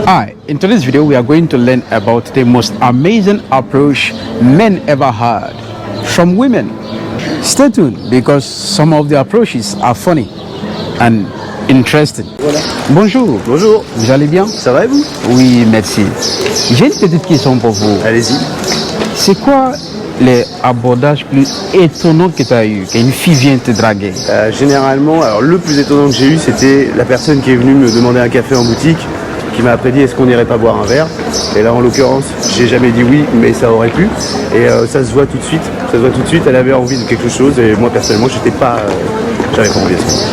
Hi, in today's video we are going to learn about the most amazing approach men ever had from women. Stay tuned because some of the approaches are funny and interesting. Bonjour. Bonjour. Vous allez bien? Ça va et vous? Oui, merci. J'ai une petite question pour vous. Allez-y. C'est quoi les abordages plus étonnants que tu as eu qu'une fille vient te draguer? Généralement, alors le plus étonnant que j'ai eu, c'était la personne qui est venue me demander un café en boutique, qui m'a après dit est-ce qu'on n'irait pas boire un verre. Et là, en l'occurrence, j'ai jamais dit oui, mais ça aurait pu. Et ça se voit tout de suite. Ça se voit tout de suite. Elle avait envie de quelque chose et moi personnellement, j'avais pas envie de ça.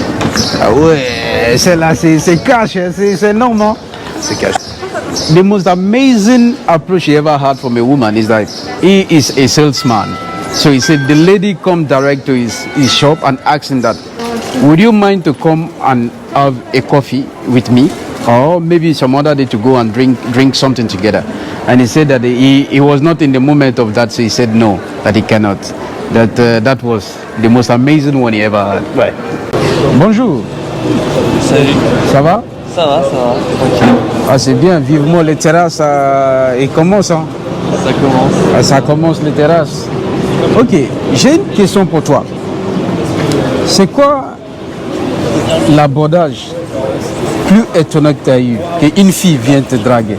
Ah ouais, celle-là c'est cash, c'est normal. C'est cash. The most amazing approach he ever had from a woman is that he is a salesman. So he said the lady come direct to his shop and asked him that, would you mind to come and have a coffee with me? Or maybe some other day to go and drink something together. And he said that he was not in the moment of that, so he said no, that he cannot. That was the most amazing one he ever had. Ouais. Bonjour. Salut. Ça va? Ça va, tranquille. Ah, c'est bien, vivement les terrasses, et commence, hein? Ça commence. Ah, ça commence les terrasses. Ok, j'ai une question pour toi. C'est quoi l'abordage plus étonnant que tu as eu, qu'une fille vient te draguer?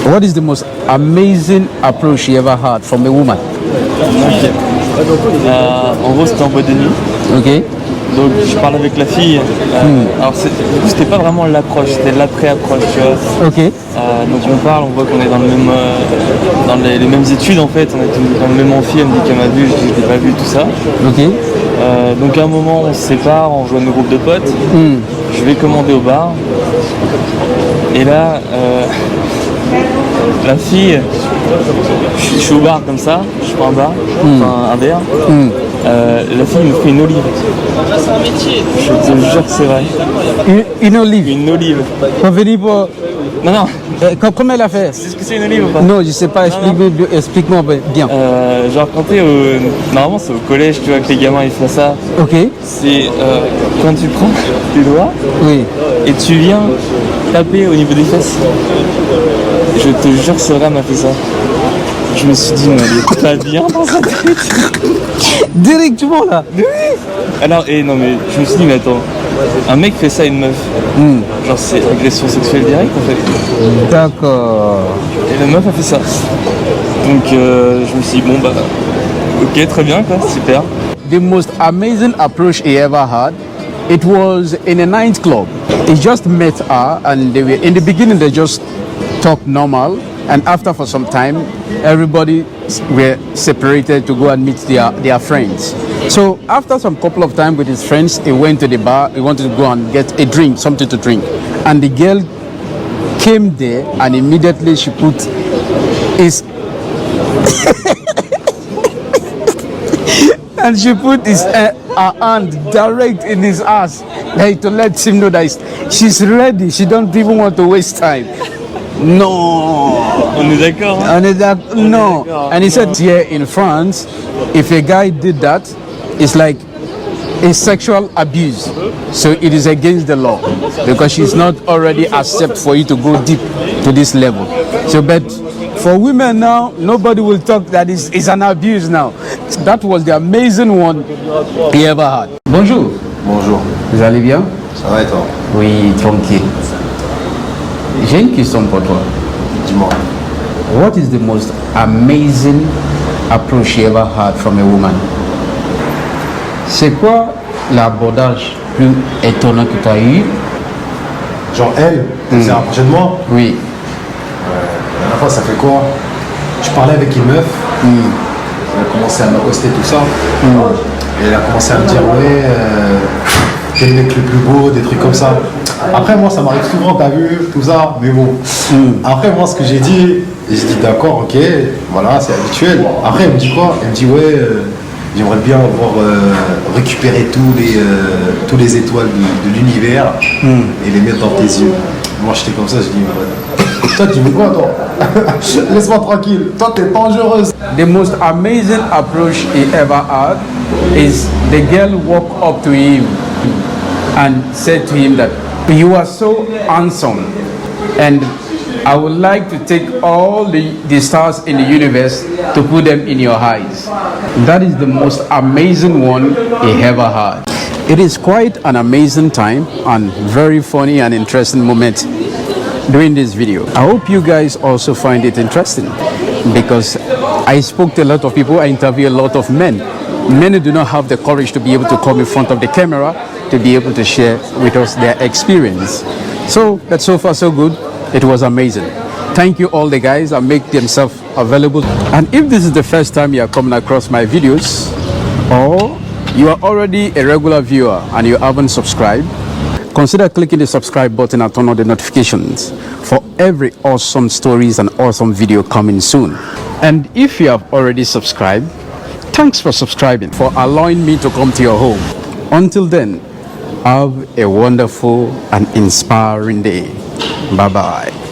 What is the most amazing approach you ever had from a woman? Ok. En gros, c'était en boîte de nuit. Ok. Donc, je parle avec la fille. Alors, c'était pas vraiment l'approche, c'était l'après-approche, tu vois. Ok. Donc, on parle, on voit qu'on est dans le même, dans les mêmes études en fait. On est dans le même amphi. Elle me dit qu'elle m'a vu, je dis que je l'ai pas vu, tout ça. Ok. Donc, à un moment, on se sépare, on rejoint nos groupes de potes. Je vais commander au bar. Et là, la fille, je suis au bar comme ça, je prends un bar, enfin un verre. La fille me fait une olive. Je te jure que c'est vrai. Une olive? Une olive. Pour venir pour... Non, non. Comment elle a fait? C'est ce que c'est une olive ou pas? Non, je sais pas, explique-moi bien. Genre quand t'es au... Normalement c'est au collège, tu vois, que les gamins ils font ça. Ok. C'est quand tu prends tes doigts Oui. et tu viens taper au niveau des fesses. Je te jure que c'est vrai, elle m'a fait ça. Je me suis dit, mais elle est pas bien dans sa tête. Directement là? Oui. Alors, non mais je me suis dit, mais attends, un mec fait ça à une meuf. Genre c'est agression sexuelle directe en fait. D'accord. Et la meuf a fait ça. Donc je me suis dit, bon bah, ok, très bien quoi, super. The most amazing approach he ever had, it was in a nightclub. He just met her and they were, in the beginning they just talked normal, and after for some time everybody were separated to go and meet their friends. So after some couple of time with his friends, he went to the bar, he wanted to go and get a drink, something to drink, and the girl came there and immediately she put his and she put her hand direct in his ass, like, to let him know that she's ready, she don't even want to waste time. No. On est d'accord hein? No. And he said here in France, if a guy did that, it's like a sexual abuse. So it is against the law because she's not already accept for you to go deep to this level. So but for women now, nobody will talk that it's an abuse now. That was the amazing one he ever had. Bonjour. Bonjour, Vous allez bien? ça va et toi? Oui, tranquille. J'ai une question pour toi. Dis-moi. What is the most amazing approach you ever had from a woman? C'est quoi l'abordage plus étonnant que tu as eu? Genre elle, c'est rapproché de moi. Oui. La dernière fois, ça fait quoi? Je parlais avec une meuf. Elle a commencé à m'accoster tout ça. Et elle a commencé à me dire ouais, t'es le mec le plus beau, des trucs comme ça. Après moi ça m'arrive souvent, t'as vu, tout ça, mais bon. Après moi ce que j'ai dit d'accord, ok, voilà, c'est habituel. Après elle me dit quoi? Elle me dit ouais, j'aimerais bien avoir récupéré tous les étoiles de l'univers et les mettre dans tes yeux. Moi j'étais comme ça, je dis toi tu veux quoi toi? Laisse-moi tranquille, toi t'es dangereuse. The most amazing approach he ever had is the girl walked up to him and said to him that you are so handsome and I would like to take all the stars in the universe to put them in your eyes. That is the most amazing one he ever had. It is quite an amazing time and very funny and interesting moment doing this video. I hope you guys also find it interesting because I spoke to a lot of people, I interviewed a lot of men. Many do not have the courage to be able to come in front of the camera to be able to share with us their experience. So that's so far so good. It was amazing. Thank you all the guys that make themselves available. And if this is the first time you are coming across my videos, or you are already a regular viewer and you haven't subscribed, consider clicking the subscribe button and turn on the notifications for every awesome stories and awesome video coming soon. And if you have already subscribed, thanks for subscribing, for allowing me to come to your home. Until then, have a wonderful and inspiring day. Bye-bye.